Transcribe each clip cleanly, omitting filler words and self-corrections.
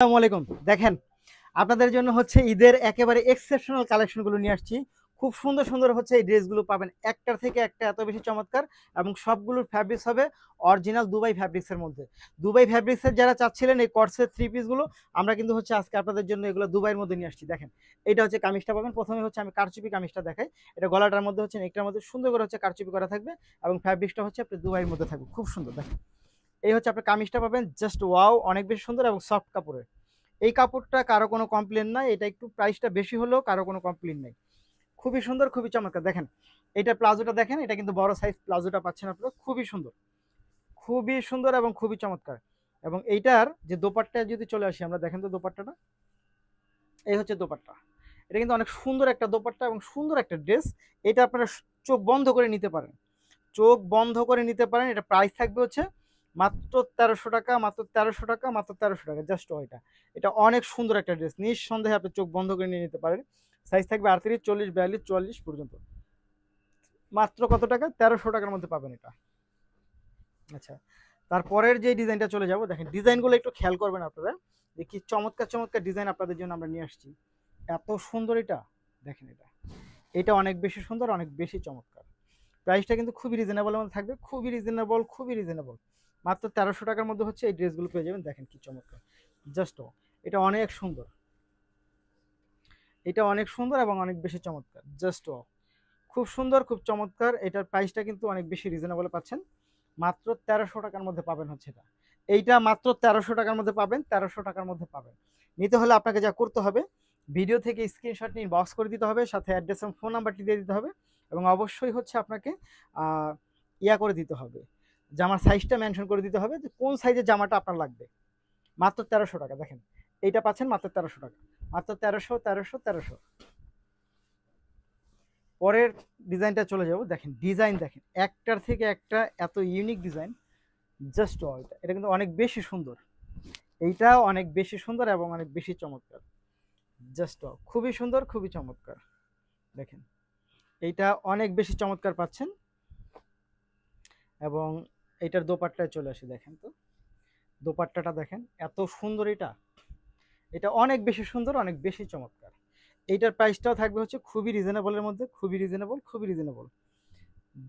আসসালামু আলাইকুম। দেখেন, আপনাদের জন্য হচ্ছে ঈদের একেবারে এক্সেপশনাল কালেকশনগুলো নিয়ে আসছি। খুব সুন্দর সুন্দর হচ্ছে এই ড্রেসগুলো পাবেন, একটার থেকে একটা এত বেশি চমৎকার। এবং সবগুলোর ফ্যাব্রিক্স হবে অরিজিনাল দুবাই ফ্যাব্রিক্সের মধ্যে। দুবাই ফ্যাব্রিক্সের যারা চাচ্ছিলেন এই কটসের থ্রি পিসগুলো, আমরা কিন্তু হচ্ছে আজকে আপনাদের জন্য এগুলো দুবাইয়ের মধ্যে নিয়ে আসছি। দেখেন, এটা হচ্ছে কামিজটা পাবেন। প্রথমে হচ্ছে আমি কারচুপি কামিজটা দেখাই। এটা গলাটার মধ্যে হচ্ছে নেকটার মধ্যে সুন্দর করে হচ্ছে কারচুপি করা থাকবে, এবং ফ্যাব্রিক্সটা হচ্ছে আপনার দুবাইয়ের মধ্যে থাকবে, খুব সুন্দর। দেখেন, এই হচ্ছে আপনার কামিজটা পাবেন, জাস্ট ওয়াও, অনেক বেশি সুন্দর এবং সফট কাপড়ের। এই কাপড়টা কারো কোনো কমপ্লেন নাই, এটা একটু প্রাইসটা বেশি হলেও কারো কোনো কমপ্লেন নাই। খুবই সুন্দর, খুবই চমৎকার। দেখেন, এটা প্লাজোটা দেখেন, এটা কিন্তু বড় সাইজ প্লাজোটা পাচ্ছেন আপনারা, খুবই সুন্দর, খুবই সুন্দর এবং খুবই চমৎকার। এবং এইটার যে দোপাট্টা যদি চলে আসি আমরা, দেখেন তো দোপাট্টাটা, এই হচ্ছে দোপাট্টা। এটা কিন্তু অনেক সুন্দর একটা দোপাট্টা এবং সুন্দর একটা ড্রেস। এটা আপনারা চোখ বন্ধ করে নিতে পারেন, চোখ বন্ধ করে নিতে পারেন। এটা প্রাইস থাকবে হচ্ছে মাত্র 1300 টাকা, মাত্র 1300 টাকা, মাত্র 1300 টাকা, জাস্ট ওইটা। এটা অনেক সুন্দর একটা ড্রেস, নিঃসন্দেহে আপনি চোখ বন্ধ করে নিয়ে নিতে পারেন। সাইজ থাকবে 38, 40, 42, 44 পর্যন্ত। মাত্র কত টাকা? 1300 টাকার মধ্যে পাবেন এটা। আচ্ছা, তারপরের যে ডিজাইনটা চলে যাব, দেখেন ডিজাইনগুলো একটু খেয়াল করবেন আপনারা, যে কি চমৎকার চমৎকার ডিজাইন আপনাদের জন্য আমরা নিয়ে আসছি। এত সুন্দর এটা, দেখেন এটা, এটা অনেক বেশি সুন্দর, অনেক বেশি চমৎকার। প্রাইসটা কিন্তু খুবই রিজনেবলের মধ্যে থাকবে, খুবই রিজনেবল, খুবই রিজনেবল। মাত্র 1300 টাকার মধ্যে হচ্ছে এই ড্রেসগুলো পেয়ে যাবেন। দেখেন কি চমৎকার, জাস্ট এটা অনেক সুন্দর, এটা অনেক সুন্দর এবং অনেক বেশি চমৎকার, জাস্ট খুব সুন্দর, খুব চমৎকার। এটার প্রাইসটা কিন্তু অনেক বেশি রিজনেবলে পাচ্ছেন, মাত্র 1300 টাকার মধ্যে পাবেন হচ্ছে এটা। এইটা মাত্র 1300 টাকার মধ্যে পাবেন, 1300 টাকার মধ্যে পাবেন। নিতে হলে আপনাকে যা করতে হবে, ভিডিও থেকে স্ক্রিনশট নিয়ে বক্স করে দিতে হবে, সাথে অ্যাড্রেস এবং ফোন নাম্বারটি দিয়ে দিতে হবে। এবং অবশ্যই হচ্ছে আপনাকে ইয়া করে দিতে হবে, জামার সাইজটা মেনশন করে দিতে হবে, যে কোন সাইজের জামাটা আপনার লাগবে। মাত্র 1300 টাকা। দেখেন, এইটা পাচ্ছেন মাত্র 1300 টাকা, মাত্র 1300, 1300, 1300। পরের ডিজাইনটা চলে যাব। দেখেন ডিজাইন, দেখেন একটার থেকে একটা এত ইউনিক ডিজাইন, জাস্ট এটা, এটা কিন্তু অনেক বেশি সুন্দর। এইটা অনেক বেশি সুন্দর এবং অনেক বেশি চমৎকার, জাস্ট খুবই সুন্দর, খুবই চমৎকার। দেখেন, এইটা অনেক বেশি চমৎকার পাচ্ছেন। এবং এইটার দোপাট্টায় চলে আসি, দেখেন তো দোপাট্টাটা দেখেন, এত সুন্দর এটা, এটা অনেক বেশি সুন্দর, অনেক বেশি চমৎকার। এইটার প্রাইসটাও থাকবে হচ্ছে খুবই রিজনেবলের মধ্যে, খুবই রিজনেবল, খুবই রিজনেবল,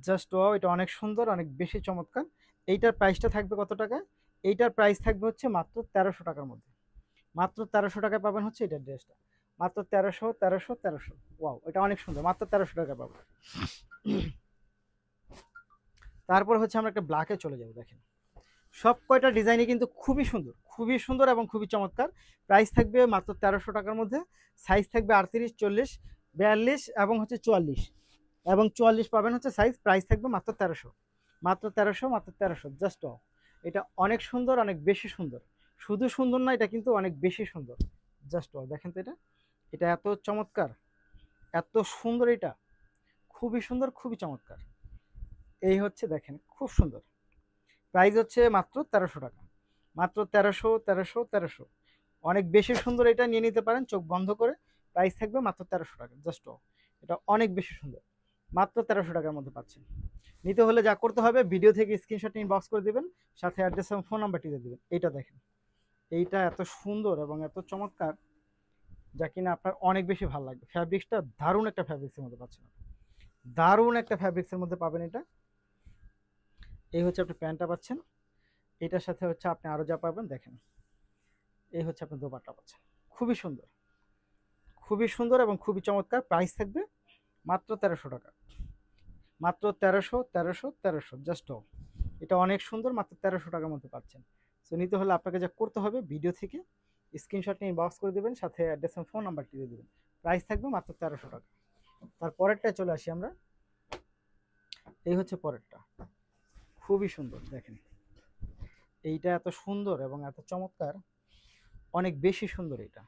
জাস্ট ওয়াও, এটা অনেক সুন্দর, অনেক বেশি চমৎকার। এইটার প্রাইসটা থাকবে কত টাকা? এইটার প্রাইস থাকবে হচ্ছে মাত্র 1300 টাকার মধ্যে। মাত্র 1300 টাকায় পাবেন হচ্ছে এটার ড্রেসটা, মাত্র 1300, 1300, 1300। ওয়াও, এটা অনেক সুন্দর, মাত্র 1300 টাকা পাবেন। তারপর হচ্ছে আমরা একটা ব্ল্যাকে চলে যাবো। দেখেন, সব কয়টা ডিজাইনই কিন্তু খুবই সুন্দর, খুবই সুন্দর এবং খুবই চমৎকার। প্রাইস থাকবে মাত্র 1300 টাকার মধ্যে। সাইজ থাকবে 38, 40, 42 এবং হচ্ছে 44, এবং 44 পাবেন হচ্ছে সাইজ। প্রাইস থাকবে মাত্র 1300, মাত্র 1300, মাত্র 1300, জাস্ট এটা অনেক সুন্দর, অনেক বেশি সুন্দর। শুধু সুন্দর না, এটা কিন্তু অনেক বেশি সুন্দর, জাস্ট দেখেন তো এটা, এটা এত চমৎকার, এত সুন্দর, এটা খুবই সুন্দর, খুবই চমৎকার। এই হচ্ছে দেখেন, খুব সুন্দর। প্রাইস হচ্ছে মাত্র 1300 টাকা, মাত্র 1300, 1300, 1300। অনেক বেশি সুন্দর, এটা নিয়ে নিতে পারেন চোখ বন্ধ করে। প্রাইস থাকবে মাত্র 1300 টাকা, জাস্ট এটা অনেক বেশি সুন্দর, মাত্র 1300 টাকার মধ্যে পাচ্ছেন। নিতে হলে যা করতে হবে, ভিডিও থেকে স্ক্রিনশট নিয়ে বক্স করে দিবেন, সাথে অ্যাড্রেস এবং ফোন নাম্বারটি দিয়ে দেবেন। এইটা দেখেন, এইটা এত সুন্দর এবং এত চমৎকার, যা কিনা আপনার অনেক বেশি ভালো লাগবে। ফ্যাব্রিক্সটা দারুণ একটা ফ্যাব্রিক্সের মধ্যে পাচ্ছেন, দারুণ একটা ফ্যাব্রিক্সের মধ্যে পাবেন এটা। এই হচ্ছে আপনি প্যান্টটা পাচ্ছেন, এটার সাথে হচ্ছে আপনি আরও যা পাবেন, দেখেন এই হচ্ছে আপনি দোপাট্টা পাচ্ছেন, খুবই সুন্দর, খুবই সুন্দর এবং খুবই চমৎকার। প্রাইস থাকবে মাত্র 1300 টাকা, মাত্র 1300, 1300, 1300, জাস্ট এটা অনেক সুন্দর, মাত্র 1300 টাকার মধ্যে পাচ্ছেন। সো নিতে হলে আপনাকে যা করতে হবে, ভিডিও থেকে স্ক্রিনশট নিয়ে বক্স করে দেবেন, সাথে অ্যাড্রেস এবং ফোন নাম্বারটি দিয়ে দেবেন। প্রাইস থাকবে মাত্র 1300 টাকা। তার পরেরটায় চলে আসি আমরা। এই হচ্ছে পরেরটা, খুবই সুন্দর। দেখেন, এইটা এত সুন্দর এবং এত চমৎকার, অনেক বেশি সুন্দর। এটা,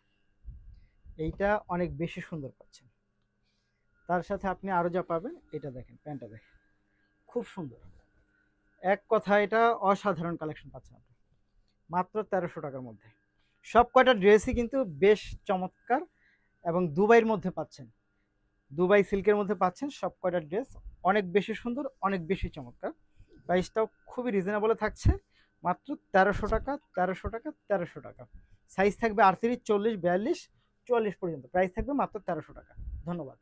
এইটা অনেক বেশি সুন্দর পাচ্ছেন। তার সাথে আপনি আরও যা পাবেন, এটা দেখেন, প্যান্টটা দেখেন, খুব সুন্দর। এক কথা, এটা অসাধারণ কালেকশন পাচ্ছেন আপনি মাত্র 1300 টাকার মধ্যে। সব কয়টা ড্রেসই কিন্তু বেশ চমৎকার, এবং দুবাইয়ের মধ্যে পাচ্ছেন, দুবাই সিল্কের মধ্যে পাচ্ছেন। সব কয়টা ড্রেস অনেক বেশি সুন্দর, অনেক বেশি চমৎকার। প্রাইসটাও খুবই রিজনেবলে থাকছে, মাত্র 1300 টাকা, 1300 টাকা, 1300 টাকা। সাইজ থাকবে 38, 40, 42, 44 পর্যন্ত। প্রাইস থাকবে মাত্র 1300 টাকা। ধন্যবাদ।